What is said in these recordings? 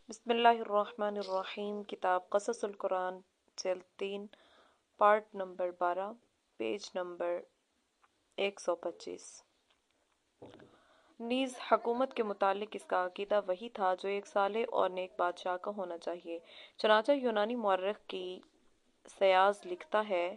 بسم اللہ الرحمن الرحیم۔ کتاب قصص القرآن جلد 3 پارٹ نمبر 12 پیج نمبر 125۔ نیز حکومت کے متعلق اس کا عقیدہ وہی تھا جو ایک صالح اور نیک بادشاہ کا ہونا چاہیے۔ چنانچہ یونانی مورخ کی سیاز لکھتا ہے،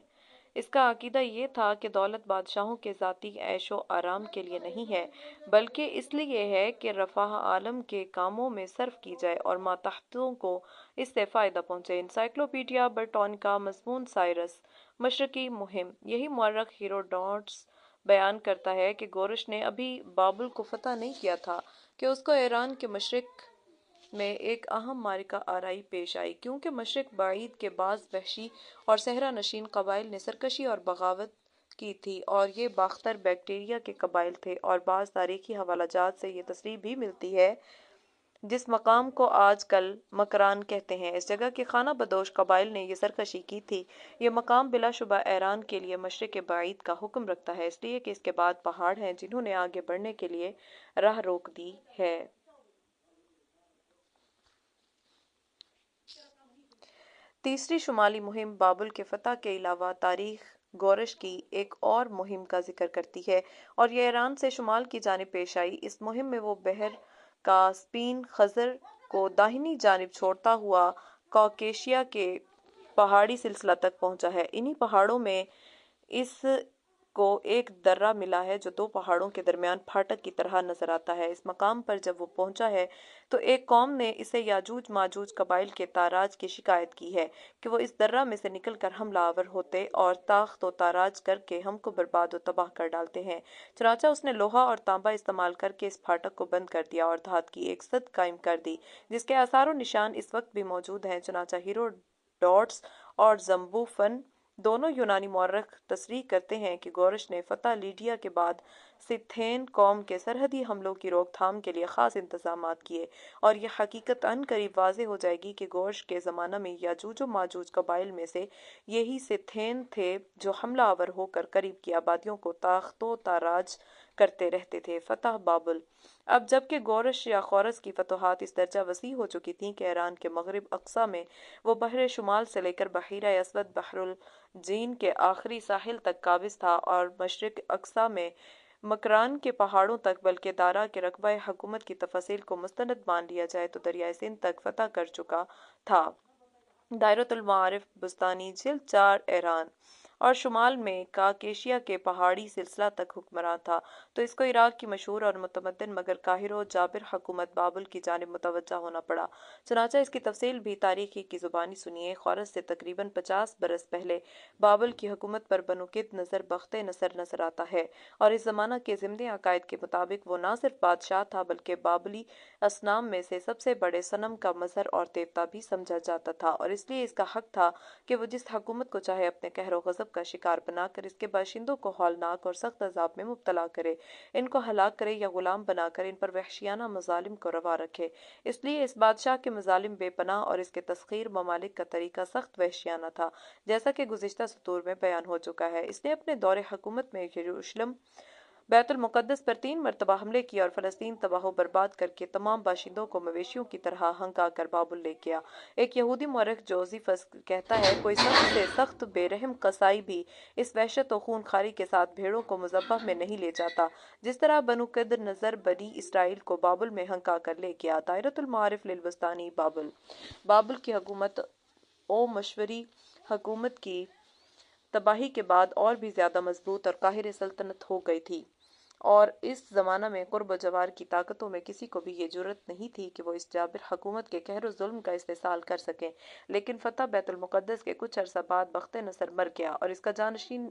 اس کا عقیدہ یہ تھا کہ دولت بادشاہوں کے ذاتی عیش و آرام کے لیے نہیں ہے، بلکہ اس لیے ہے کہ رفاہ عالم کے کاموں میں صرف کی جائے اور ماتحتوں کو اس سے فائدہ پہنچے۔ انسائکلوپیڈیا برٹانیکا مضمون سائرس مشرقی مہم۔ یہی مورخ ہیروڈوٹس بیان کرتا ہے کہ گورش نے ابھی بابل کو فتح نہیں کیا تھا کہ اس کو ایران کے مشرق میں ایک اہم معرکہ آرائی پیش آئی، کیونکہ مشرق بعید کے بعض وحشی اور صحرا نشین قبائل نے سرکشی اور بغاوت کی تھی، اور یہ باختر بیکٹیریا کے قبائل تھے، اور بعض تاریخی حوالہ جات سے یہ تصریح بھی ملتی ہے جس مقام کو آج کل مکران کہتے ہیں، اس جگہ کے خانہ بدوش قبائل نے یہ سرکشی کی تھی۔ یہ مقام بلا شبہ ایران کے لیے مشرق بعید کا حکم رکھتا ہے، اس لیے کہ اس کے بعد پہاڑ ہیں جنہوں نے آگے بڑھنے کے لیے راہ روک دی ہے۔ تیسری شمالی مہم بابل کے فتح کے علاوہ تاریخ گورش کی ایک اور مہم کا ذکر کرتی ہے، اور یہ ایران سے شمال کی جانب پیش آئی۔ اس مہم میں وہ بحر کاسپین خزر کو داہنی جانب چھوڑتا ہوا کاکیشیا کے پہاڑی سلسلہ تک پہنچا ہے۔ انہی پہاڑوں میں اس کو ایک درہ ملا ہے جو دو پہاڑوں کے درمیان پھاٹک کی طرح نظر آتا ہے۔ اس مقام پر جب وہ پہنچا ہے تو ایک قوم نے اسے یاجوج ماجوج قبائل کے تاراج کی شکایت کی ہے کہ وہ اس درہ میں سے نکل کر حملہ آور ہوتے اور تاخت و تاراج کر کے ہم کو برباد و تباہ کر ڈالتے ہیں۔ چنانچہ اس نے لوہا اور تانبا استعمال کر کے اس پھاٹک کو بند کر دیا اور دھات کی ایک سد قائم کر دی، جس کے آثار و نشان اس وقت بھی موجود ہیں۔ چنانچہ ہیروڈوٹس اور زمبوفن دونوں یونانی مورخ تصریح کرتے ہیں کہ گورش نے فتح لیڈیا کے بعد سیتھین قوم کے سرحدی حملوں کی روک تھام کے لیے خاص انتظامات کیے، اور یہ حقیقت عنقریب قریب واضح ہو جائے گی کہ گورش کے زمانہ میں یاجوج و ماجوج قبائل میں سے یہی سیتھین تھے جو حملہ آور ہو کر قریب کی آبادیوں کو تاخت و تاراج کرتے رہتے تھے۔ فتح بابل۔ اب جبکہ گورش یا خورس کی فتوحات اس درجہ وسیع ہو چکی تھیں کہ ایران کے مغرب اقصی میں وہ بحر شمال سے لے کر بحیرہ اسود بحر الجین کے آخری ساحل تک قابض تھا، اور مشرق اقصی میں مکران کے پہاڑوں تک، بلکہ دارا کے رقبہ حکومت کی تفاصیل کو مستند مان لیا جائے تو دریائے سندھ تک فتح کر چکا تھا۔ دائرۃ المعارف بستانی جلد 4 ایران اور شمال میں کاکیشیا کے پہاڑی سلسلہ تک حکمران تھا، تو اس کو عراق کی مشہور اور متمدن مگر قاہر و جابر حکومت بابل کی جانب متوجہ ہونا پڑا۔ چنانچہ اس کی تفصیل بھی تاریخی کی زبانی سنیے۔ خورس سے تقریباً 50 برس پہلے بابل کی حکومت پر بنو کد نظر بخت نصر نظر آتا ہے، اور اس زمانہ کے ضمنی عقائد کے مطابق وہ نہ صرف بادشاہ تھا بلکہ بابلی اصنام میں سے سب سے بڑے صنم کا مظہر اور دیوتا بھی سمجھا جاتا تھا، اور اس لیے اس کا حق تھا کہ وہ جس حکومت کو چاہے اپنے قہر و غضب کا شکار بنا کر اس کے باشندوں کو ہولناک اور سخت عذاب میں مبتلا کرے، ان کو ہلاک کرے یا غلام بنا کر ان پر وحشیانہ مظالم کو روا رکھے۔ اس لیے اس بادشاہ کے مظالم بے پناہ اور اس کے تسخیر ممالک کا طریقہ سخت وحشیانہ تھا، جیسا کہ گزشتہ سطور میں بیان ہو چکا ہے۔ اس نے اپنے دور حکومت میں یروشلم بیت المقدس پر 3 مرتبہ حملے کیے اور فلسطین تباہ و برباد کر کے تمام باشندوں کو مویشیوں کی طرح ہنکا کر بابل لے گیا۔ ایک یہودی مورخ جوزیفس کہتا ہے، کوئی سخت سے سخت بے رحم قصائی بھی اس وحشت و خون خواری کے ساتھ بھیڑوں کو مذبح میں نہیں لے جاتا جس طرح بنو قد نظر بنی اسرائیل کو بابل میں ہنکا کر لے گیا۔ دائرۃ المعارف للبستانی بابل۔ بابل کی حکومت او مشوری حکومت کی تباہی کے بعد اور بھی زیادہ مضبوط اور قاہر سلطنت ہو گئی تھی، اور اس زمانہ میں قرب و جوار کی طاقتوں میں کسی کو بھی یہ جرأت نہیں تھی کہ وہ اس جابر حکومت کے قہر و ظلم کا استحصال کر سکیں۔ لیکن فتح بیت المقدس کے کچھ عرصہ بعد بخت نصر مر گیا اور اس کا جانشین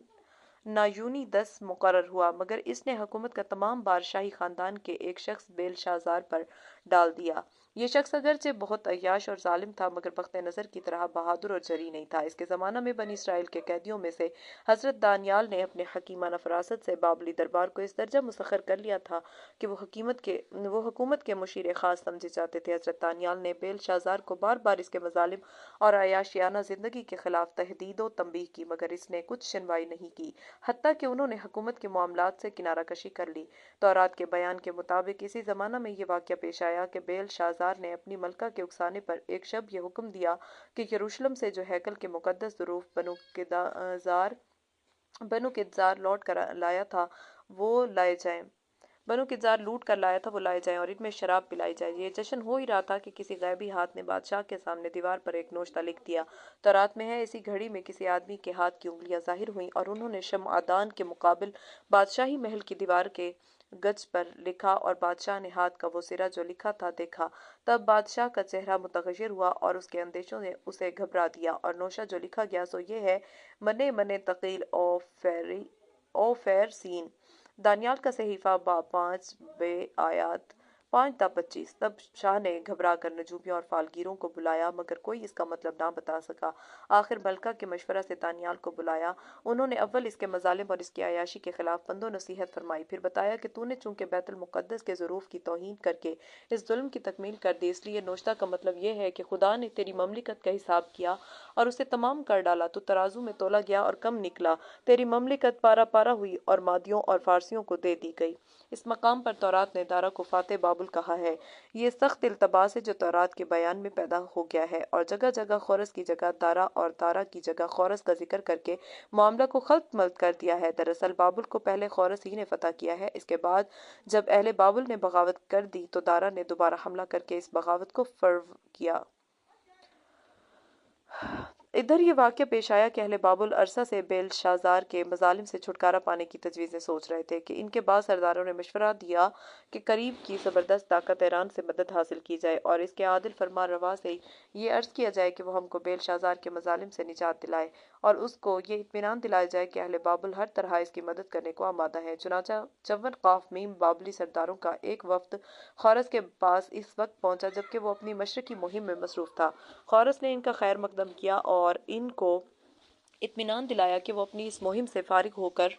نایونی 10 مقرر ہوا، مگر اس نے حکومت کا تمام بار شاہی خاندان کے ایک شخص بیل شازار پر ڈال دیا۔ یہ شخص اگرچہ بہت عیاش اور ظالم تھا مگر بخت نصر کی طرح بہادر اور جری نہیں تھا۔ اس کے زمانہ میں بنی اسرائیل کے قیدیوں میں سے حضرت دانیال نے اپنے حکیمانہ فراست سے بابلی دربار کو اس درجہ مسخر کر لیا تھا کہ وہ حکومت کے مشیر خاص سمجھے جاتے تھے۔ حضرت دانیال نے بیل شازار کو بار بار اس کے مظالم اور عیاشیانہ زندگی کے خلاف تحدید و تنبیہ کی، مگر اس نے کچھ سنوائی نہیں کی، حتیٰ کہ انہوں نے حکومت کے معاملات سے کنارہ کشی کر لی۔ تورات کے بیان کے مطابق اسی زمانہ میں یہ واقعہ پیش آیا کہ بیل شازار شہریار نے اپنی ملکہ کے اکسانے پر ایک شب یہ حکم دیا کہ یروشلم سے جو ہیکل کے مقدس ظروف بنو کدزار لوٹ کر لایا تھا وہ لائے جائیں بنو کدزار لوٹ کر لایا تھا وہ لائے جائیں اور ان میں شراب پلائی جائے۔ یہ جشن ہو ہی رہا تھا کہ کسی غیبی ہاتھ نے بادشاہ کے سامنے دیوار پر ایک نوشتہ لکھ دیا۔ تورات میں ہے، اسی گھڑی میں کسی آدمی کے ہاتھ کی انگلیاں ظاہر ہوئیں اور انہوں نے شمعدان کے مقابل بادشاہی محل کی دیوار کے گچ پر لکھا اور بادشاہ نے ہاتھ کا وہ سرا جو لکھا تھا دیکھا۔ تب بادشاہ کا چہرہ متغیر ہوا اور اس کے اندیشوں نے اسے گھبرا دیا، اور نوشہ جو لکھا گیا سو یہ ہے: منے منے تقیل او فیر سین۔ دانیال کا صحیفہ باب 5 بے آیات 5 تا 25۔ تب شاہ نے گھبرا کر نجومیوں اور فالگیروں کو بلایا، مگر کوئی اس کا مطلب نہ بتا سکا۔ آخر ملکہ کے مشورہ سے دانیال کو بلایا۔ انہوں نے اول اس کے مظالم اور اس کی عیاشی کے خلاف پند و نصیحت فرمائی، پھر بتایا کہ تو نے چونکہ بیت المقدس کے ظروف کی توہین کر کے اس ظلم کی تکمیل کر دی، اس لیے نوشتہ کا مطلب یہ ہے کہ خدا نے تیری مملکت کا حساب کیا اور اسے تمام کر ڈالا۔ تو ترازو میں تولا گیا اور کم نکلا، تیری مملکت پارا پارا ہوئی اور مادیوں اور فارسیوں کو دے دی گئی۔ اس مقام پر تورات نے دارا کو فاتح بابل کہا ہے۔ یہ سخت التباس ہے جو تورات کے بیان میں پیدا ہو گیا ہے، اور جگہ جگہ خورس کی جگہ دارا اور دارا کی جگہ خورس کا ذکر کر کے معاملہ کو خلط ملط کر دیا ہے۔ دراصل بابل کو پہلے خورس ہی نے فتح کیا ہے، اس کے بعد جب اہل بابل نے بغاوت کر دی تو دارا نے دوبارہ حملہ کر کے اس بغاوت کو فرو کیا۔ ادھر یہ واقعہ پیش آیا کہ اہل بابل عرصہ سے بیلشازار کے مظالم سے چھٹکارا پانے کی تجویزیں سوچ رہے تھے کہ ان کے بعض سرداروں نے مشورہ دیا کہ قریب کی زبردست طاقت ایران سے مدد حاصل کی جائے اور اس کے عادل فرما روا سے یہ عرض کیا جائے کہ وہ ہم کو بیلشازار کے مظالم سے نجات دلائے، اور اس کو یہ اطمینان دلایا جائے کہ اہل بابل ہر طرح اس کی مدد کرنے کو آمادہ ہیں۔ چنانچہ 54 قاف میم بابلی سرداروں کا ایک وفد خورس کے پاس اس وقت پہنچا جبکہ وہ اپنی مشرقی مہم میں مصروف تھا۔ خورس نے ان کا خیر مقدم کیا اور ان کو اطمینان دلایا کہ وہ اپنی اس مہم سے فارغ ہو کر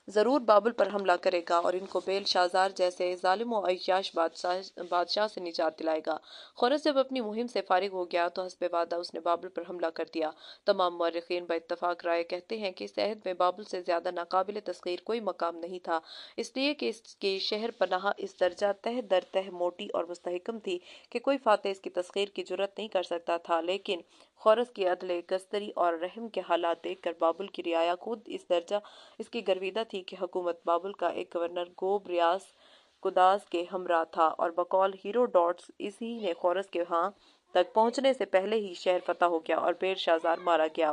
ضرور بابل پر حملہ کرے گا اور ان کو بیل شازار جیسے ظالم و عیاش بادشاہ سے نجات دلائے گا۔ خورس جب اپنی مہم سے فارغ ہو گیا تو حسب وعدہ اس نے بابل پر حملہ کر دیا۔ تمام مورخین باتفاق رائے کہتے ہیں کہ اس عہد میں بابل سے زیادہ ناقابل تسخیر کوئی مقام نہیں تھا، اس لیے کہ اس کی شہر پناہ اس درجہ تہ در تہ موٹی اور مستحکم تھی کہ کوئی فاتح اس کی تسخیر کی جرات نہیں کر سکتا تھا۔ لیکن خورس کی عدل گستری اور رحم کے حالات دیکھ کر بابل کی رعایا خود اس درجہ اس کی گرویدہ تھی کہ حکومت بابل کا ایک گورنر گوب ریاس قداس کے ہمراہ تھا، اور بقول ہیروڈوٹس اسی نے خورس کے ہاں تک پہنچنے سے پہلے ہی شہر فتح ہو گیا اور بیر شازار مارا گیا۔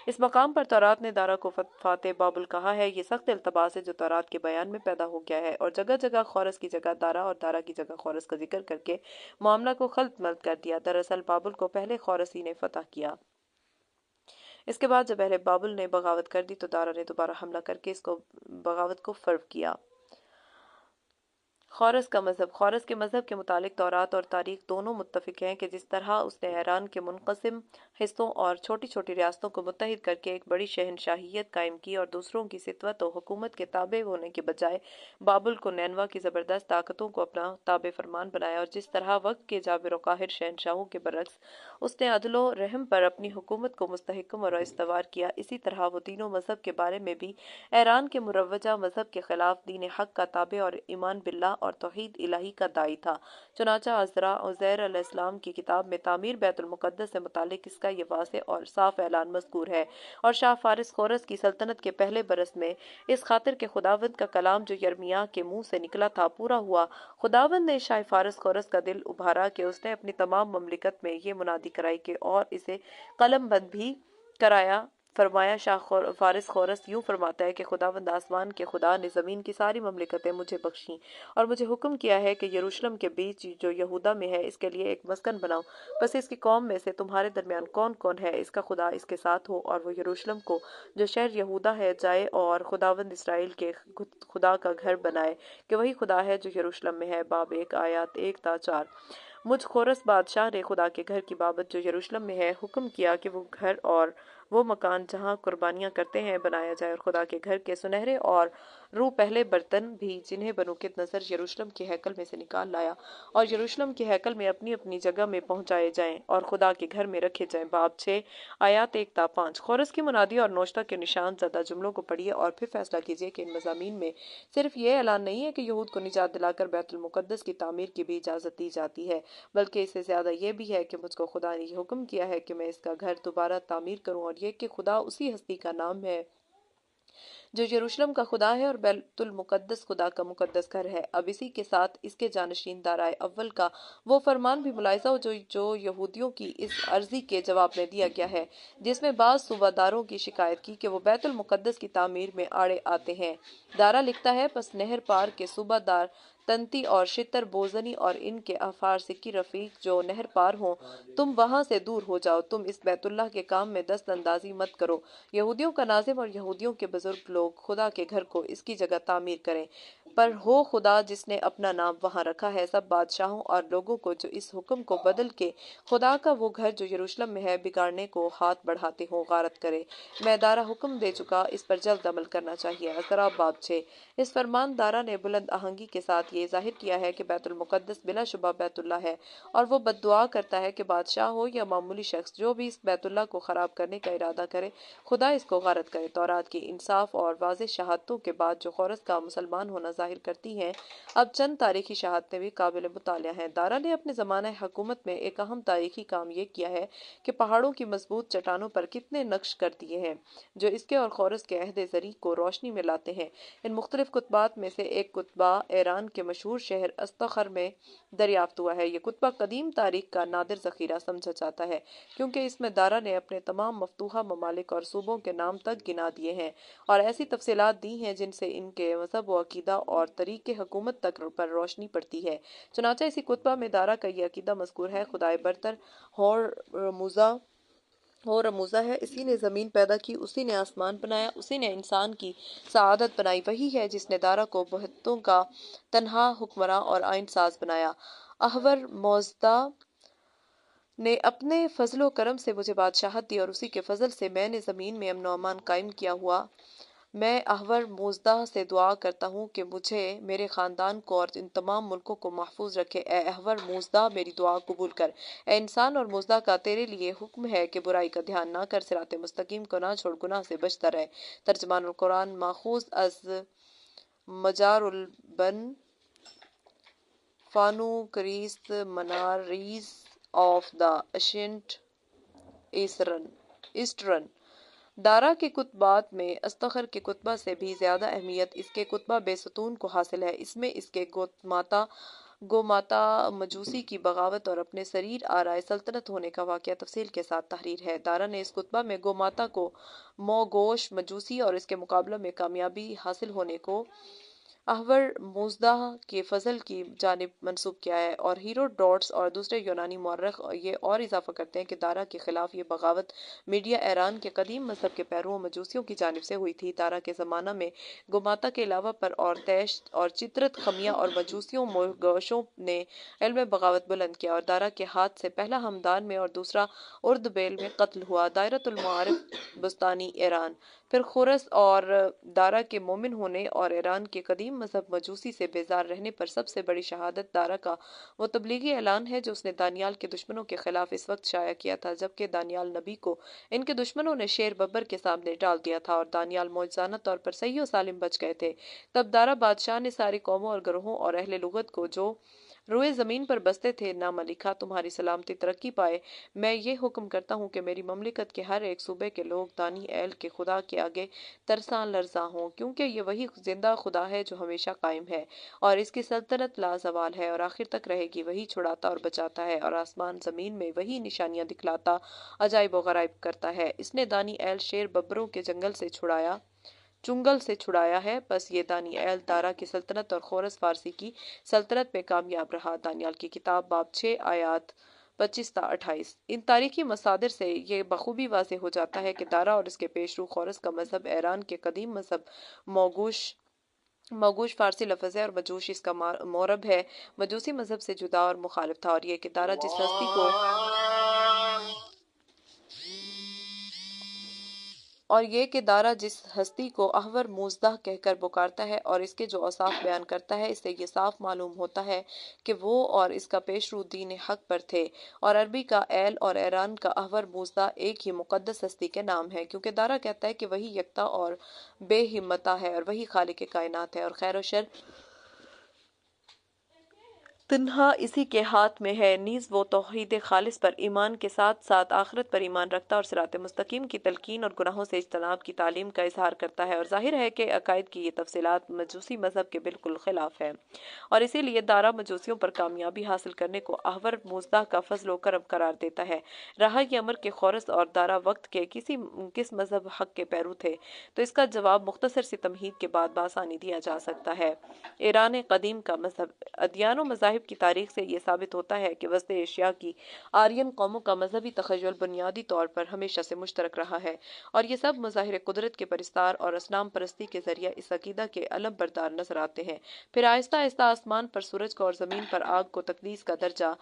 اس مقام پر تورات نے دارا کو فاتح بابل کہا ہے۔ یہ سخت التباس ہے جو تورات کے بیان میں پیدا ہو گیا ہے اور جگہ جگہ خورس کی جگہ دارا اور دارا کی جگہ خورس کا ذکر کر کے معاملہ کو خلط ملط کر دیا۔ دراصل بابل کو پہلے خورس ہی نے فتح کیا۔ اس کے بعد جب اہل بابل نے بغاوت کر دی تو دارا نے دوبارہ حملہ کر کے اس کو بغاوت کو فرو کیا۔ خورس کا مذہب۔ خورس کے مذہب کے متعلق تورات اور تاریخ دونوں متفق ہیں کہ جس طرح اس نے ایران کے منقسم حصوں اور چھوٹی چھوٹی ریاستوں کو متحد کر کے ایک بڑی شہنشاہیت قائم کی اور دوسروں کی سطوت و حکومت کے تابع ہونے کے بجائے بابل کو نینوا کی زبردست طاقتوں کو اپنا تابع فرمان بنایا، اور جس طرح وقت کے جابر و قاہر شہنشاہوں کے برعکس اس نے عدل و رحم پر اپنی حکومت کو مستحکم اور استوار کیا، اسی طرح وہ دین و مذہب کے بارے میں بھی ایران کے مروجہ مذہب کے خلاف دین حق کا تابع اور ایمان باللہ اور توحید الہی کا داعی تھا۔ چنانچہ عزیر علیہ السلام کی کتاب میں تعمیر بیت المقدس سے متعلق اس کا یہ واضح اور صاف اعلان مذکور ہے، اور شاہ فارس خورس کی سلطنت کے پہلے برس میں اس خاطر کہ خداوند کا کلام جو یرمیاہ کے منہ سے نکلا تھا پورا ہوا، خداوند نے شاہ فارس خورس کا دل ابھارا کہ اس نے اپنی تمام مملکت میں یہ منادی کرائی کہ اور اسے قلم بند بھی کرایا۔ فرمایا شاہ فارس خورس یوں فرماتا ہے کہ خداوند آسمان کے خدا نے زمین کی ساری مملکتیں مجھے بخشیں اور مجھے حکم کیا ہے کہ یروشلم کے بیچ جو یہودا میں ہے اس کے لیے ایک مسکن بناؤ، بس اس کی قوم میں سے تمہارے درمیان کون کون ہے اس کا خدا اس کے ساتھ ہو اور وہ یروشلم کو جو شہر یہودا ہے جائے اور خداوند اسرائیل کے خدا کا گھر بنائے کہ وہی خدا ہے جو یروشلم میں ہے۔ باب 1 آیات 1 تا 4۔ مجھ خورس بادشاہ نے خدا کے گھر کی بابت جو یروشلم میں ہے حکم کیا کہ وہ گھر اور وہ مکان جہاں قربانیاں کرتے ہیں بنایا جائے، اور خدا کے گھر کے سنہرے اور روح پہلے برتن بھی جنہیں بنو نظر یروشلم کے ہیکل میں سے نکال لایا اور یروشلم کے ہیکل میں اپنی اپنی جگہ میں پہنچائے جائیں اور خدا کے گھر میں رکھے جائیں۔ باب 6 آیات 1 تا 5۔ خورس کی منادی اور نوشتہ کے نشان زدہ جملوں کو پڑھیے اور پھر فیصلہ کیجیے کہ ان مضامین میں صرف یہ اعلان نہیں ہے کہ یہود کو نجات دلا کر بیت المقدس کی تعمیر کی بھی اجازت دی جاتی ہے، بلکہ اس سے زیادہ یہ بھی ہے کہ مجھ کو خدا نے یہ حکم کیا ہے کہ میں اس کا گھر دوبارہ تعمیر کروں، اور یہ کہ خدا اسی ہستی کا نام ہے جو یروشلم کا خدا ہے اور بیت المقدس خدا کا مقدس گھر ہے۔ اب اسی کے ساتھ اس کے جانشین دارائے اول کا وہ فرمان بھی ملاحظہ ہو جو یہودیوں کی اس عرضی کے جواب میں دیا گیا ہے، جس میں بعض صوبہ داروں کی شکایت کی کہ وہ بیت المقدس کی تعمیر میں آڑے آتے ہیں۔ دارا لکھتا ہے، پس نہر پار کے صوبہ دار تنتی اور شتر بوزنی اور ان کے افار سکی رفیق جو نہر پار ہوں، تم وہاں سے دور ہو جاؤ، تم اس بیت اللہ کے کام میں دست اندازی مت کرو۔ یہودیوں کا ناظم اور یہودیوں کے بزرگ لوگ خدا کے گھر کو اس کی جگہ تعمیر کریں، پر ہو خدا جس نے اپنا نام وہاں رکھا ہے، سب بادشاہوں اور لوگوں کو جو اس حکم کو بدل کے خدا کا وہ گھر جو یروشلم میں ہے بگاڑنے کو ہاتھ بڑھاتے ہوں غارت کرے۔ میں دارا حکم دے چکا، اس پر جلد عمل کرنا چاہیے۔ اعتراف باب 6۔ اس فرمان دارا نے بلند آہنگی کے ساتھ یہ ظاہر کیا ہے کہ بیت المقدس بلا شبہ بیت اللہ ہے، اور وہ بد دعا کرتا ہے کہ بادشاہ ہو یا معمولی شخص جو بھی اس بیت اللہ کو خراب کرنے کا ارادہ کرے، خدا اس کو غارت کرے۔ تورات کی انصاف اور واضح شہادتوں کے بعد جو خورس کا مسلمان ہونا ظاہر کرتی ہیں، اب چند تاریخی شہادتیں بھی قابل مطالعہ ہیں۔ دارا نے اپنے زمانہ حکومت میں ایک اہم تاریخی کام یہ کیا ہے کہ پہاڑوں کی مضبوط چٹانوں پر کتنے نقش کر دیے ہیں جو اس کے اور خورس کے عہد زرعی کو روشنی میں لاتے ہیں۔ ان مختلف کتبات میں سے ایک کتبہ ایران کے مشہور شہر استخر میں دریافت ہوا ہے۔ یہ کتبہ قدیم تاریخ کا نادر ذخیرہ سمجھا جاتا ہے، کیونکہ اس میں دارا نے اپنے تمام مفتوحہ ممالک اور صوبوں کے نام تک گنا دیے ہیں اور ایسی تفصیلات دی ہیں جن سے ان کے مذہب و عقیدہ اور طریق حکومت تک پر روشنی پڑتی ہے۔ چنانچہ اسی کتبہ میں دارا کا یہ عقیدہ مذکور ہے، خدائے برتر ہو رموزہ ہے، اسی نے زمین پیدا کی، اسی نے آسمان بنایا، اسی نے انسان کی سعادت بنائی، وہی ہے جس نے دارا کو بہتوں کا تنہا حکمراں اور آئین ساز بنایا۔ احور موزدہ نے اپنے فضل و کرم سے مجھے بادشاہت دی اور اسی کے فضل سے میں نے زمین میں امن و امان قائم کیا ہوا۔ میں احور موزدہ سے دعا کرتا ہوں کہ مجھے، میرے خاندان کو اور ان تمام ملکوں کو محفوظ رکھے۔ اے احور موزدہ، میری دعا قبول کر۔ اے انسان اور موزدہ کا تیرے لیے حکم ہے کہ برائی کا دھیان نہ کر، صراط مستقیم کو نہ چھوڑ، گناہ سے بچتا رہے۔ ترجمان القرآن ماخوذ از مجار البن فانو کریست مناریز آف دا اشنٹ ایسٹرن۔ دارا کے کتبات میں استخر کے کتبہ سے بھی زیادہ اہمیت اس کے کتبہ بے ستون کو حاصل ہے۔ اس میں اس کے گوماتا مجوسی کی بغاوت اور اپنے سریر آرائے سلطنت ہونے کا واقعہ تفصیل کے ساتھ تحریر ہے۔ دارا نے اس کتبہ میں گوماتا کو موگوش مجوسی اور اس کے مقابلہ میں کامیابی حاصل ہونے کو احور موزدہ کے فضل کی جانب منسوب کیا ہے، اور ہیروڈوٹس اور دوسرے یونانی مورخ یہ اور اضافہ کرتے ہیں کہ دارا کے خلاف یہ بغاوت میڈیا ایران کے قدیم مذہب کے پیرووں مجوسیوں کی جانب سے ہوئی تھی۔ دارا کے زمانہ میں گوماتا کے علاوہ پر اور تیش اور چترت خمیہ اور مجوسیوں موگوشوں نے علم بغاوت بلند کیا، اور دارا کے ہاتھ سے پہلا ہمدان میں اور دوسرا اردبیل میں قتل ہوا۔ دائرۃ المعارف بستانی ایران۔ پھر خورس اور دارا کے مومن ہونے اور ایران کے قدیم مذہب مجوسی سے بیزار رہنے پر سب سے بڑی شہادت دارا کا وہ تبلیغی اعلان ہے جو اس نے دانیال کے دشمنوں کے خلاف اس وقت شائع کیا تھا جبکہ دانیال نبی کو ان کے دشمنوں نے شیر ببر کے سامنے ڈال دیا تھا اور دانیال معجزانہ طور پر صحیح و سالم بچ گئے تھے۔ تب دارا بادشاہ نے ساری قوموں اور گروہوں اور اہل لغت کو جو روئے زمین پر بستے تھے نامہ لکھا، تمہاری سلامتی ترقی پائے، میں یہ حکم کرتا ہوں کہ میری مملکت کے ہر ایک صوبے کے لوگ دانی ایل کے خدا کے آگے ترساں لرزاں ہوں، کیونکہ یہ وہی زندہ خدا ہے جو ہمیشہ قائم ہے اور اس کی سلطنت لا زوال ہے اور آخر تک رہے گی، وہی چھڑاتا اور بچاتا ہے اور آسمان زمین میں وہی نشانیاں دکھلاتا عجائب و غرائب کرتا ہے۔ اس نے دانی ایل شیر ببروں کے چنگل سے چھڑایا ہے، بس یہ دانی ایل دارا کی سلطنت اور خورس فارسی کی سلطنت میں کامیاب رہا۔ دانیال کی کتاب باب 6 آیات 25 تا 28۔ ان تاریخی مصادر سے یہ بخوبی واضح ہو جاتا ہے کہ دارا اور اس کے پیشرو خورس کا مذہب ایران کے قدیم مذہب موگوش فارسی لفظ ہے اور مجوش اس کا مورب ہے، مجوسی مذہب سے جدا اور مخالف تھا، اور یہ کہ دارا جس ہستی کو اور یہ کہ دارا جس ہستی کو احور موزدہ کہہ کر پکارتا ہے اور اس کے جو اوصاف بیان کرتا ہے، اس سے یہ صاف معلوم ہوتا ہے کہ وہ اور اس کا پیش رو دین حق پر تھے، اور عربی کا ایل اور ایران کا احور موزدہ ایک ہی مقدس ہستی کے نام ہے، کیونکہ دارا کہتا ہے کہ وہی یکتا اور بے ہمتا ہے اور وہی خالق کائنات ہے، اور خیر و شر تنہا اسی کے ہاتھ میں ہے، نیز وہ توحید خالص پر ایمان کے ساتھ ساتھ آخرت پر ایمان رکھتا اور صراط مستقیم کی تلقین اور گناہوں سے اجتناب کی تعلیم کا اظہار کرتا ہے، اور ظاہر ہے کہ عقائد کی یہ تفصیلات مجوسی مذہب کے بالکل خلاف ہے، اور اسی لیے دارا مجوسیوں پر کامیابی حاصل کرنے کو احور موزدہ کا فضل و کرم قرار دیتا ہے۔ رہا یہ امر کہ خورس اور دارا وقت کے کس مذہب حق کے پیرو تھے، تو اس کا جواب مختصر سی تمہید کے بعد بآسانی دیا جا سکتا ہے۔ ایران قدیم کا مذہب، ادیان و مذاہب کی تاریخ سے یہ ثابت ہوتا ہے کہ وسط ایشیا کی آرین قوموں کا مذہبی تخیل بنیادی طور پر ہمیشہ سے مشترک رہا ہے، اور یہ سب مظاہر قدرت کے پرستار اور اصنام پرستی کے ذریعہ اس عقیدہ کے علم بردار نظر آتے ہیں۔ پھر آہستہ آہستہ آسمان پر سورج کو اور زمین پر آگ کو تقدیس کا درجہ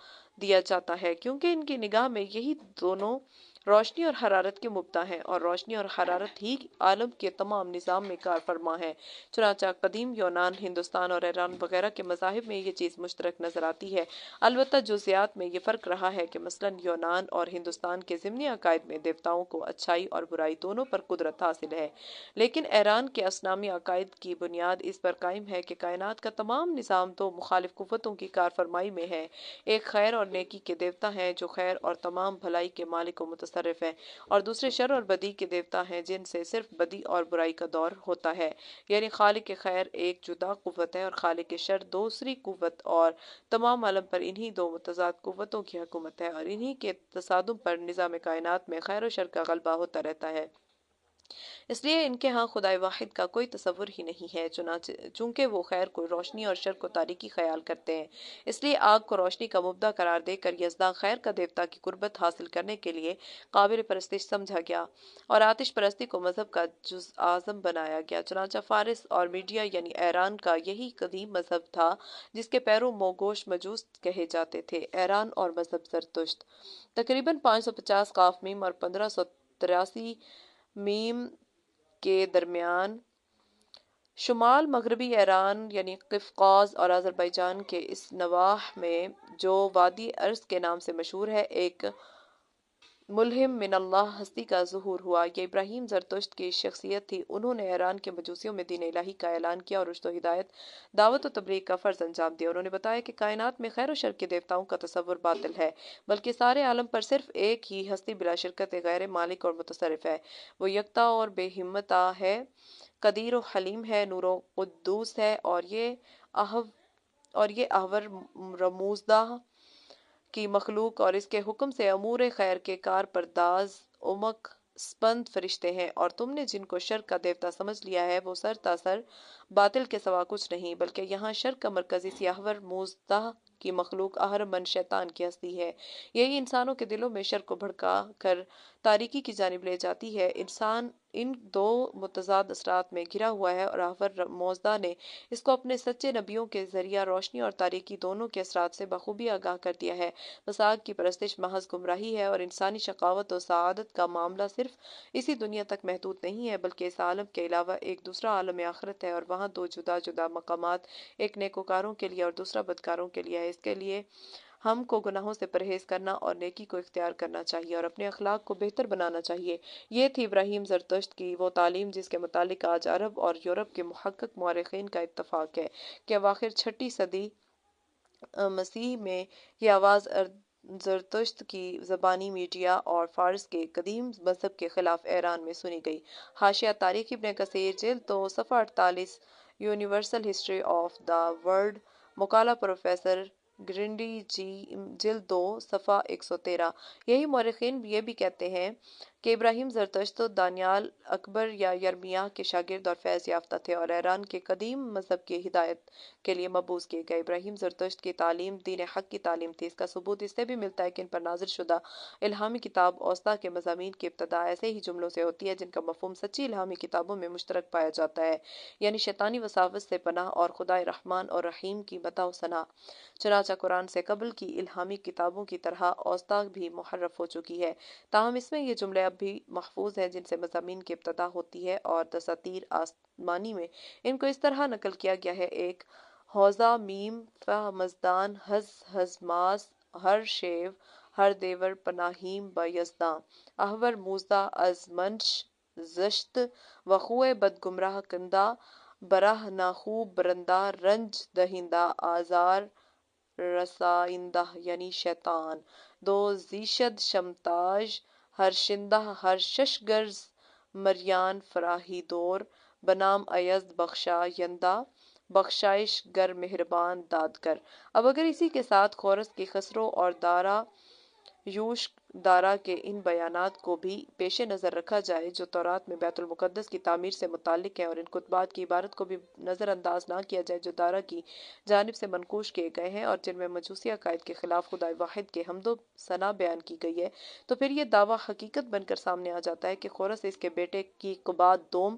دیا جاتا ہے، کیونکہ ان کی نگاہ میں یہی دونوں روشنی اور حرارت کے مبدع ہیں، اور روشنی اور حرارت ہی عالم کے تمام نظام میں کار فرما ہے۔ چنانچہ قدیم یونان، ہندوستان اور ایران وغیرہ کے مذاہب میں یہ چیز مشترک نظر آتی ہے، البتہ جزیات میں یہ فرق رہا ہے کہ مثلاً یونان اور ہندوستان کے ضمنی عقائد میں دیوتاؤں کو اچھائی اور برائی دونوں پر قدرت حاصل ہے، لیکن ایران کے اصنامی عقائد کی بنیاد اس پر قائم ہے کہ کائنات کا تمام نظام دو مخالف قوتوں کی کار فرمائی میں ہے، ایک خیر اور نیکی کے دیوتا ہیں جو خیر اور تمام بھلائی کے مالک و متصرف ہیں، اور دوسرے شر اور بدی کے دیوتا ہیں جن سے صرف بدی اور برائی کا دور ہوتا ہے، یعنی خالق خیر ایک جدا قوت ہے اور خالق شر دوسری قوت، اور تمام عالم پر انہی دو متضاد قوتوں کی حکومت ہے، اور انہی کے تصادم پر نظام کائنات میں خیر و شر کا غلبہ ہوتا رہتا ہے۔ اس لیے ان کے ہاں خدائے واحد کا کوئی تصور ہی نہیں ہے، چونکہ وہ خیر کو روشنی اور شر کو تاریکی خیال کرتے ہیں، اس لیے آگ کو روشنی کا مبدع قرار دے کر یزداں خیر کا دیوتا کی قربت حاصل کرنے کے لیے قابل پرستش سمجھا گیا، اور آتش پرستی کو مذہب کا جز اعظم بنایا گیا۔ چنانچہ فارس اور میڈیا یعنی ایران کا یہی قدیم مذہب تھا جس کے پیرو موگوش مجوس کہے جاتے تھے۔ ایران اور مذہب زرتشت تقریباً 550 قاف میم اور 1583 میم کے درمیان شمال مغربی ایران یعنی قفقاز اور آذربائیجان کے اس نواح میں جو وادی ارس کے نام سے مشہور ہے، ایک ملہم من اللہ ہستی کا ظہور ہوا۔ یہ ابراہیم زرتشت کی شخصیت تھی۔ انہوں نے ایران کے مجوسیوں میں دین الہی کا اعلان کیا اور رشد و ہدایت، دعوت و تبلیغ کا فرض انجام دیا۔ انہوں نے بتایا کہ کائنات میں خیر و شر کے دیوتاؤں کا تصور باطل ہے، بلکہ سارے عالم پر صرف ایک ہی ہستی بلا شرکت غیر مالک اور متصرف ہے، وہ یکتا اور بے ہمتا ہے، قدیر و حلیم ہے، نور و قدوس ہے، اور یہ احور رموزدہ کی مخلوق اور اس کے حکم سے امور خیر کے کار پرداز امک سپند فرشتے ہیں، اور تم نے جن کو شر کا دیوتا سمجھ لیا ہے وہ سر تاسر باطل کے سوا کچھ نہیں، بلکہ یہاں شر کا مرکزی احور موزدہ کی مخلوق اہرمن شیطان کی ہستی ہے، یہی انسانوں کے دلوں میں شر کو بھڑکا کر تاریکی کی جانب لے جاتی ہے۔ انسان ان دو متضاد اثرات میں گھرا ہوا ہے، اور احور موزدہ نے اس کو اپنے سچے نبیوں کے ذریعہ روشنی اور تاریکی دونوں کے اثرات سے بخوبی آگاہ کر دیا ہے۔ بس آگ کی پرستش محض گمراہی ہے، اور انسانی شقاوت و سعادت کا معاملہ صرف اسی دنیا تک محدود نہیں ہے، بلکہ اس عالم کے علاوہ ایک دوسرا عالم آخرت ہے، اور وہاں دو جدا جدا مقامات، ایک نیکوکاروں کے لیے اور دوسرا بدکاروں کے لیے ہے۔ اس کے لیے ہم کو گناہوں سے پرہیز کرنا اور نیکی کو اختیار کرنا چاہیے اور اپنے اخلاق کو بہتر بنانا چاہیے۔ یہ تھی ابراہیم زرتشت کی وہ تعلیم جس کے متعلق آج عرب اور یورپ کے محقق مورخین کا اتفاق ہے کہ اواخر 6 صدی مسیح میں یہ آواز زرتشت کی زبانی میڈیا اور فارس کے قدیم مذہب کے خلاف ایران میں سنی گئی۔ حاشیہ: تاریخ ابن کثیر جلد 2 صفحہ 48، universal history of the world, مقالہ پروفیسر گرنڈی جی، جلد 2 صفحہ 113۔ یہی مورخین یہ بھی کہتے ہیں کہ ابراہیم زرتشت دانیال اکبر یا یرمیاہ کے شاگرد اور فیض یافتہ تھے، اور ایران کے قدیم مذہب کی ہدایت کے لیے مبعوث کیے گئے۔ ابراہیم زرتشت کی تعلیم دین حق کی تعلیم تھی۔ اس کا ثبوت اس سے بھی ملتا ہے کہ ان پر نازل شدہ الہامی کتاب اوسطیٰ کے مضامین کی ابتدا ایسے ہی جملوں سے ہوتی ہے جن کا مفہوم سچی الہامی کتابوں میں مشترک پایا جاتا ہے، یعنی شیطانی وساوس سے پناہ اور خدائے رحمان اور رحیم کی مدح و ثنا۔ چنانچہ قرآن سے قبل کی الہامی کتابوں کی طرح اوسطیٰ بھی محرف ہو چکی ہے، تاہم اس میں یہ جملے اب بھی محفوظ ہیں جن سے مضامین کی ابتدا ہوتی ہے اور دساتیر آسمانی میں ان کو اس طرح نقل کیا گیا ہے: ایک حوضہ میم ف مزدان حز حزماس ہر شیو ہر دیور پناہیم با یزداں احور موزدہ از منش زشت وخوے بد گمراہ کندہ براہ ناخوب برندہ رنج دہندہ آزار رسائندہ یعنی شیطان دو زیشد شمتاج ہر شندہ ہر ششگرز مریان فراہی دور بنام ایزد بخشا یندہ بخشائش گر مہربان دادگر۔ اب اگر اسی کے ساتھ خورس کی خسرو اور دارا یوش دارا کے ان بیانات کو بھی پیش نظر رکھا جائے جو تورات میں بیت المقدس کی تعمیر سے متعلق ہیں، اور ان کتبات کی عبارت کو بھی نظر انداز نہ کیا جائے جو دارا کی جانب سے منقوش کیے گئے ہیں اور جن میں مجوسی عقائد کے خلاف خدائے واحد کے حمد و ثنا بیان کی گئی ہے، تو پھر یہ دعویٰ حقیقت بن کر سامنے آ جاتا ہے کہ خورس اس کے بیٹے کی قباد دوم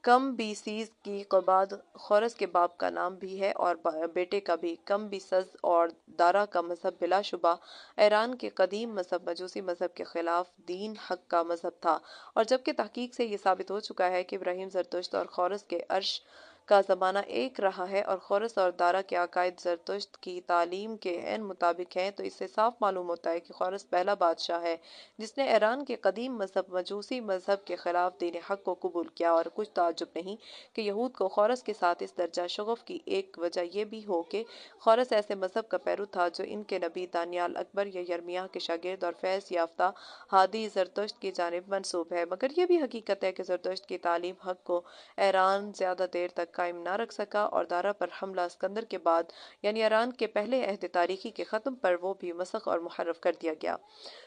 کم بی سیز کی قباد خورس کے باپ کا نام بھی ہے اور بیٹے کا بھی کم بی سز، اور دارا کا مذہب بلا شبہ ایران کے قدیم مذہب مجوسی مذہب کے خلاف دین حق کا مذہب تھا، اور جبکہ تحقیق سے یہ ثابت ہو چکا ہے کہ ابراہیم زرتشت اور خورس کے عرش کا زمانہ ایک رہا ہے اور خورس اور دارا کے عقائد زرتشت کی تعلیم کے عین مطابق ہیں، تو اس سے صاف معلوم ہوتا ہے کہ خورس پہلا بادشاہ ہے جس نے ایران کے قدیم مذہب مجوسی مذہب کے خلاف دین حق کو قبول کیا۔ اور کچھ تعجب نہیں کہ یہود کو خورس کے ساتھ اس درجہ شغف کی ایک وجہ یہ بھی ہو کہ خورس ایسے مذہب کا پیرو تھا جو ان کے نبی دانیال اکبر یا یرمیاہ کے شاگرد اور فیض یافتہ ہادی زرتشت کی جانب منسوب ہے۔ مگر یہ بھی حقیقت ہے کہ زرتشت کی تعلیم حق کو ایران زیادہ دیر تک قائم نہ رکھ سکا، اور دارا پر حملہ اسکندر کے بعد یعنی ایران کے پہلے عہد تاریخی کے ختم پر وہ بھی مسخ اور محرف کر دیا گیا۔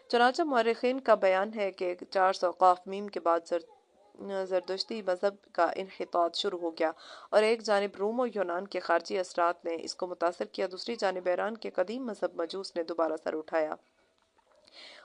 چنانچہ مورخین کا بیان ہے کہ 400 قاف میم کے بعد زردشتی مذہب کا انحطاط شروع ہو گیا، اور ایک جانب روم و یونان کے خارجی اثرات نے اس کو متاثر کیا، دوسری جانب ایران کے قدیم مذہب مجوس نے دوبارہ سر اٹھایا،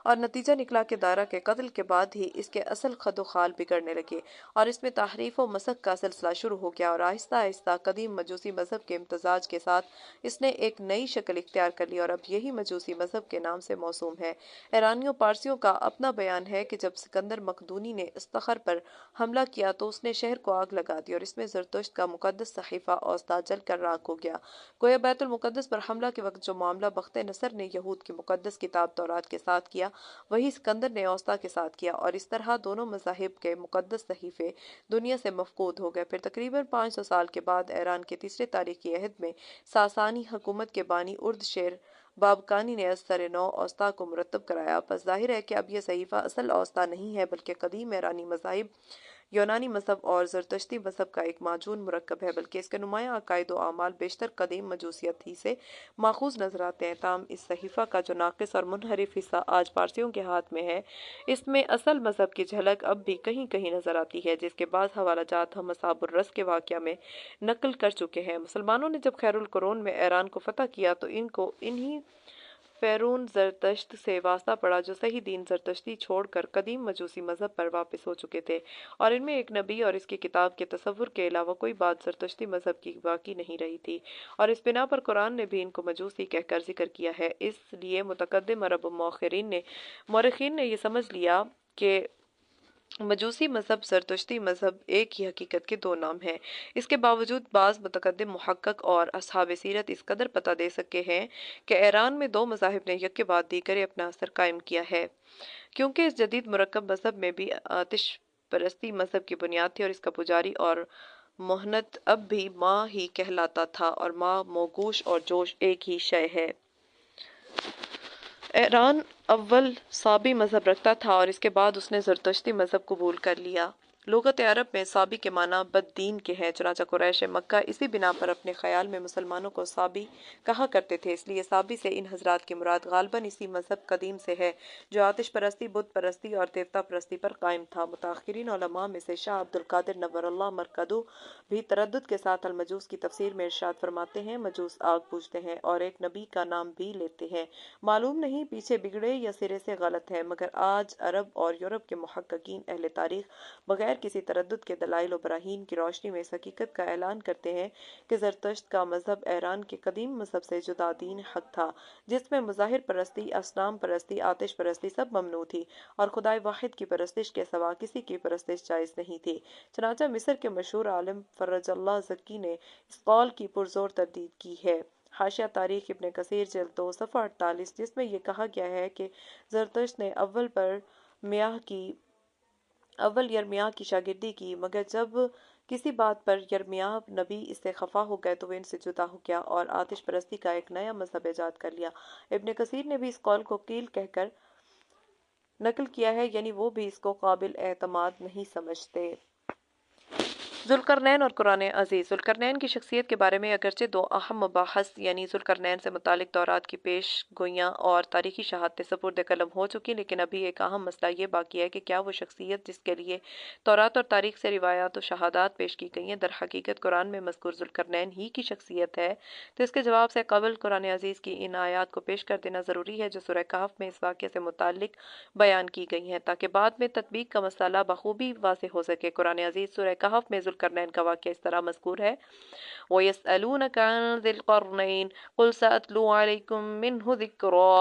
اور نتیجہ نکلا کہ دارا کے قتل کے بعد ہی اس کے اصل خد و خال بگڑنے لگے اور اس میں تحریف و مسخ کا سلسلہ شروع ہو گیا، اور آہستہ آہستہ قدیم مجوسی مذہب کے امتزاج کے ساتھ اس نے ایک نئی شکل اختیار کر لی، اور اب یہی مجوسی مذہب کے نام سے موسوم ہے۔ ایرانیوں پارسیوں کا اپنا بیان ہے کہ جب سکندر مقدونی نے استخر پر حملہ کیا تو اس نے شہر کو آگ لگا دی اور اس میں زرتشت کا مقدس صحیفہ اوسطا جل کر راکھ ہو گیا۔ گویا بیت المقدس پر حملہ کے وقت جو معاملہ بخت نصر نے یہود کی مقدس کتاب تورات کے ساتھ کیا، وہی سکندر نے اوسطا کے ساتھ کیا، اور اس طرح دونوں مذاہب کے مقدس صحیفے دنیا سے مفقود ہو گئے۔ پھر تقریباً 500 سال کے بعد ایران کے تیسرے تاریخی عہد میں ساسانی حکومت کے بانی ارد شیر بابکانی نے از سر نو اوسطا کو مرتب کرایا۔ پس ظاہر ہے کہ اب یہ صحیفہ اصل اوسطا نہیں ہے بلکہ قدیم ایرانی مذاہب، یونانی مذہب اور زرتشتی مذہب کا ایک معجون مرکب ہے، بلکہ اس کے نمایاں عقائد و اعمال بیشتر قدیم مجوسیت ہی سے ماخوذ نظر آتے ہیں۔ تاہم اس صحیفہ کا جو ناقص اور منحرف حصہ آج پارسیوں کے ہاتھ میں ہے، اس میں اصل مذہب کی جھلک اب بھی کہیں کہیں نظر آتی ہے، جس کے بعض حوالہ جات ہم اصحاب الرس کے واقعہ میں نقل کر چکے ہیں۔ مسلمانوں نے جب خیر القرون میں ایران کو فتح کیا تو ان کو انہی فیرون زرتشت سے واسطہ پڑا جو صحیح دین زرتشتی چھوڑ کر قدیم مجوسی مذہب پر واپس ہو چکے تھے، اور ان میں ایک نبی اور اس کی کتاب کے تصور کے علاوہ کوئی بات زرتشتی مذہب کی باقی نہیں رہی تھی، اور اس بنا پر قرآن نے بھی ان کو مجوسی کہہ کر ذکر کیا ہے۔ اس لیے متقدم عرب و مورخین نے یہ سمجھ لیا کہ مجوسی مذہب زرتشتی مذہب ایک ہی حقیقت کے دو نام ہیں۔ اس کے باوجود بعض متقدم محقق اور اصحاب سیرت اس قدر پتہ دے سکے ہیں کہ ایران میں دو مذاہب نے یک کے بعد دیگر اپنا اثر قائم کیا ہے، کیونکہ اس جدید مرکب مذہب میں بھی آتش پرستی مذہب کی بنیاد تھی، اور اس کا پجاری اور مہنت اب بھی ماں ہی کہلاتا تھا، اور ماں موگوش اور جوش ایک ہی شے ہے۔ ایران اول صابی مذہب رکھتا تھا اور اس کے بعد اس نے زرتشتی مذہب قبول کر لیا۔ لغت عرب میں صابی کے معنی بد دین کے ہیں، چنانچہ قریش مکہ اسی بنا پر اپنے خیال میں مسلمانوں کو صابی کہا کرتے تھے، اس لیے صابی سے ان حضرات کی مراد غالباً اسی مذہب قدیم سے ہے جو آتش پرستی، بت پرستی اور دیوتا پرستی پر قائم تھا۔ متاخرین علماء میں سے شاہ عبد القادر نور اللہ مرقدو بھی تردد کے ساتھ المجوس کی تفسیر میں ارشاد فرماتے ہیں: مجوس آگ پوجتے ہیں اور ایک نبی کا نام بھی لیتے ہیں، معلوم نہیں پیچھے بگڑے یا سرے سے غلط ہیں، مگر آج عرب اور یورپ کے محققین اہل تاریخ بغیر بغیر کسی تردد کے دلائل و براہین کی روشنی میں اس حقیقت کا اعلان کرتے ہیں کہ زرتشت کا مذہب ایران کے قدیم مذہب سے جدا دین حق تھا، جس میں مظاہر پرستی، اصنام پرستی، آتش پرستی سب ممنوع تھی اور خدائے واحد کی پرستش کے سوا کسی کی پرستش جائز نہیں تھی۔ چنانچہ مصر کے مشہور عالم فرج اللہ زکی نے اس قول کی پرزور تردید کی ہے۔ حاشیہ تاریخ ابن کثیر جلد 2 صفحہ 48، جس میں یہ کہا گیا ہے کہ زرتشت نے اول یرمیاہ کی شاگردی کی، مگر جب کسی بات پر یرمیاہ نبی اس سے خفا ہو گئے تو وہ ان سے جدا ہو گیا اور آتش پرستی کا ایک نیا مذہب ایجاد کر لیا۔ ابن کثیر نے بھی اس قول کو قیل کہہ کر نقل کیا ہے، یعنی وہ بھی اس کو قابل اعتماد نہیں سمجھتے۔ ذوالقرنین اور قرآن عزیز۔ ذوالقرنین کی شخصیت کے بارے میں اگرچہ دو اہم مباحث یعنی ذوالقرنین سے متعلق تورات کی پیش گوئیاں اور تاریخی شہادتیں سپرد قلم ہو چکی، لیکن ابھی ایک اہم مسئلہ یہ باقی ہے کہ کیا وہ شخصیت جس کے لیے تورات اور تاریخ سے روایات و شہادات پیش کی گئی ہیں در حقیقت قرآن میں مذکور ذوالقرنین ہی کی شخصیت ہے؟ تو اس کے جواب سے قبل قرآن عزیز کی ان آیات کو پیش کر دینا ضروری ہے جو سورہ کہف میں اس واقعے سے متعلق بیان کی گئی ہیں، تاکہ بعد میں تطبیق کا مسئلہ بخوبی واضح ہو سکے۔ قرآن عزیز سورہ کہف میں ذوالقرنین کا واقعہ اس طرح مذکور ہے: وَيَسْأَلُونَكَ عَنْ ذِي الْقَرْنَيْنِ قُلْ سَأَتْلُو عَلَيْكُمْ مِنْهُ ذِكْرًا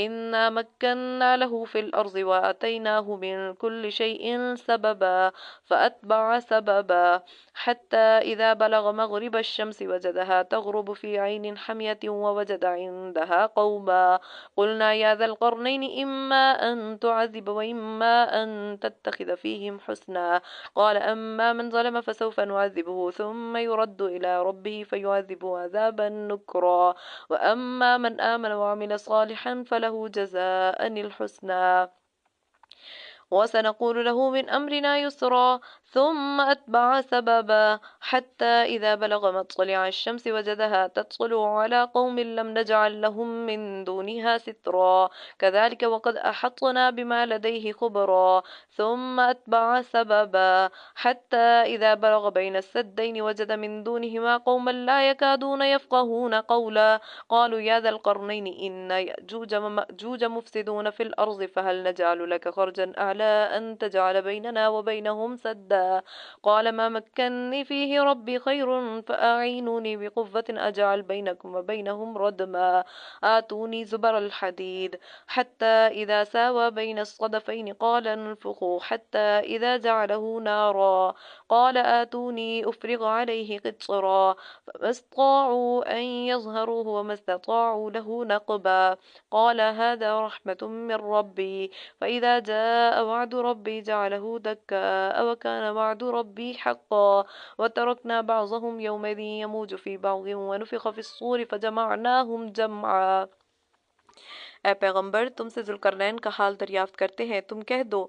إِنَّا مَكَّنَّا لَهُ فِي الْأَرْضِ وَآتَيْنَاهُ مِنْ كُلِّ شَيْءٍ سَبَبًا فَأَتْبَعَ سَبَبًا حَتَّى إِذَا بَلَغَ مَغْرِبَ الشَّمْسِ وَجَدَهَا تَغْرُبُ فِي عَيْنٍ حَمِيَةٍ وَوَجَدَ عِنْدَهَا قَوْمًا قُلْنَا يَا ذَا الْقَرْنَيْنِ إِمَّا أَن تُعَذِّبَ وَإِمَّا أَن تَتَّخِذَ فِيهِمْ حُسْنًا قَالَ أَمَّا مَنْ ظَلَمَ فَسَوْفَ نُعَذِّبُهُ ثُمَّ يُرَدُّ إِلَى رَبِّهِ فَيُعَذِّبُهُ عَذَابًا نُكْرًا وَأَمَّا مَنْ آمَنَ وَعَمِلَ صَالِحًا فَلَهُ جَزَاءً الْحُسْنَى وَسَنَقُولُ لَهُ مِنْ أَمْرِنَا يُسْرًا ثُمَّ أَتْبَعَ سَبَبًا حَتَّى إِذَا بَلَغَ مَطْلِعَ الشَّمْسِ وَجَدَهَا تَطْلُعُ عَلَى قَوْمٍ لَمْ نَجْعَلْ لَهُم مِّن دُونِهَا سِتْرًا كَذَلِكَ وَقَدْ أَحَطْنَا بِمَا لَدَيْهِ خُبْرًا ثُمَّ أَتْبَعَ سَبَبًا حَتَّى إِذَا بَلَغَ بَيْنَ السَّدَّيْنِ وَجَدَ مِن دُونِهِمَا قَوْمًا لَّا يَكَادُونَ يَفْقَهُونَ قَوْلًا قَالُوا يَا ذَا الْقَرْنَيْنِ إِنَّ يَأْجُوجَ وَمَأْجُوجَ مُفْسِدُونَ فِي الْأَرْضِ فَهَلْ نَجْعَلُ لَكَ خَرْجًا عَلَىٰ أَن تَجْعَلَ بَيْنَنَا وَبَيْنَهُمْ سَدًّا قَالَ مَا مَكَّنِّي فِيهِ رَبِّي خَيْرٌ فَأَعِينُونِي بِقُوَّةٍ أَجْعَلْ بَيْنَكُمْ وَبَيْنَهُمْ رَدْمًا آتُونِي زُبَرَ الْحَدِيدِ حَتَّى إِذَا سَاوَىٰ بَيْنَ الصَّدَفَيْنِ قَالَ انفُخُوا حَتَّى إِذَا جَعَلَهُ نَارًا قَالَ آتُونِي أُفْرِغْ عَلَيْهِ قِطْرًا فَمَا اسْطَاعُوا أَن يَظْهَرُوهُ وَمَا اسْتَطَاعُوا لَهُ نَقْبًا قَالَ هَٰذَا رَحْمَةٌ مِّن رَّبِّي فَإِذَا جَاءَ وَعْدُ رَبِّي جَعَلَهُ دَكَّاءَ وَكَانَ وَعْدُ رَبِّي حَقًّا وَتَرَكْنَا بَعْضَهُمْ يَوْمَئِذٍ يَمُوجُ فِي بَعْضٍ وَنُفِخَ فِي الصُّورِ فَجَمَعْنَاهُمْ جَمْعًا۔ اے پیغمبر، تم سے ذوالقرنین کا حال دریافت کرتے ہیں، تم کہہ دو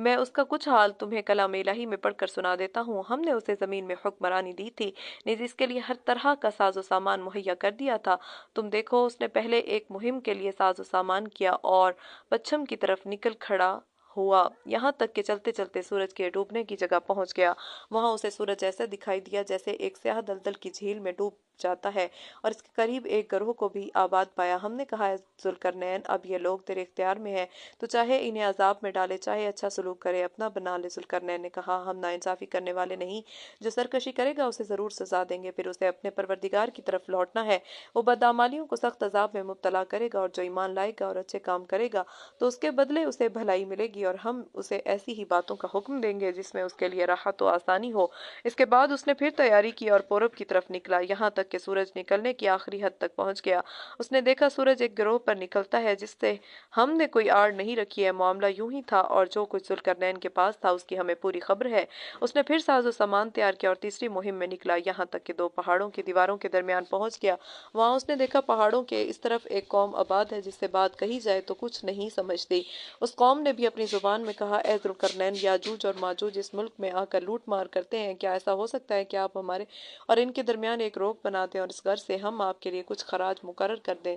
میں اس کا کچھ حال تمہیں کلام الہی میں پڑھ کر سنا دیتا ہوں۔ ہم نے اسے زمین میں حکمرانی دی تھی، نیز اس کے لیے ہر طرح کا ساز و سامان مہیا کر دیا تھا۔ تم دیکھو اس نے پہلے ایک مہم کے لیے ساز و سامان کیا اور پچھم کی طرف نکل کھڑا ہوا، یہاں تک کہ چلتے چلتے سورج کے ڈوبنے کی جگہ پہنچ گیا۔ وہاں اسے سورج ایسا دکھائی دیا جیسے ایک سیاہ دلدل کی جھیل میں ڈوب جاتا ہے، اور اس کے قریب ایک گروہ کو بھی آباد پایا۔ ہم نے کہا، اے ذوالقرنین، اب یہ لوگ تیرے اختیار میں ہیں، تو چاہے انہیں عذاب میں ڈالے، چاہے اچھا سلوک کرے، اپنا بنا لے۔ ذوالقرنین نے کہا، ہم ناانصافی کرنے والے نہیں، جو سرکشی کرے گا اسے ضرور سزا دیں گے، پھر اسے اپنے پروردگار کی طرف لوٹنا ہے، وہ بدعمالیوں کو سخت عذاب میں مبتلا کرے گا، اور جو ایمان لائے گا اور اچھے کام کرے گا تو اس کے بدلے اسے بھلائی ملے گی، اور ہم اسے ایسی ہی باتوں کا حکم دیں گے جس میں اس کے لیے راحت و آسانی ہو۔ اس کے بعد اس نے پھر تیاری کی اور پورب کی طرف نکلا، یہاں تک کہ سورج نکلنے کی آخری حد تک پہنچ گیا۔ اس نے دیکھا سورج ایک گروہ پر نکلتا ہے جس سے ہم نے کوئی آڑ نہیں رکھی ہے، معاملہ یوں ہی تھا، اور جو کچھ ذوالقرنین کے پاس تھا اس کی ہمیں پوری خبر ہے۔ اس نے پھر ساز و سامان تیار کیا اور تیسری مہم میں نکلا، یہاں تک کہ 2 پہاڑوں کی دیواروں کے درمیان پہنچ گیا۔ وہاں اس نے دیکھا پہاڑوں کے اس طرف ایک قوم آباد ہے جس سے بات کہی جائے تو کچھ نہیں سمجھتی۔ اس قوم نے بھی اپنی زبان میں کہا، اے ذوالقرنین، یاجوج اور ماجوج اس ملک میں آ کر لوٹ مار کرتے ہیں، کیا ایسا ہو سکتا ہے کہ آپ ہمارے اور ان کے درمیان ایک روک بنا دیں اور اس غرض سے ہم آپ کے لیے کچھ خراج مقرر کر دیں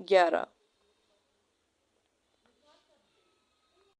11।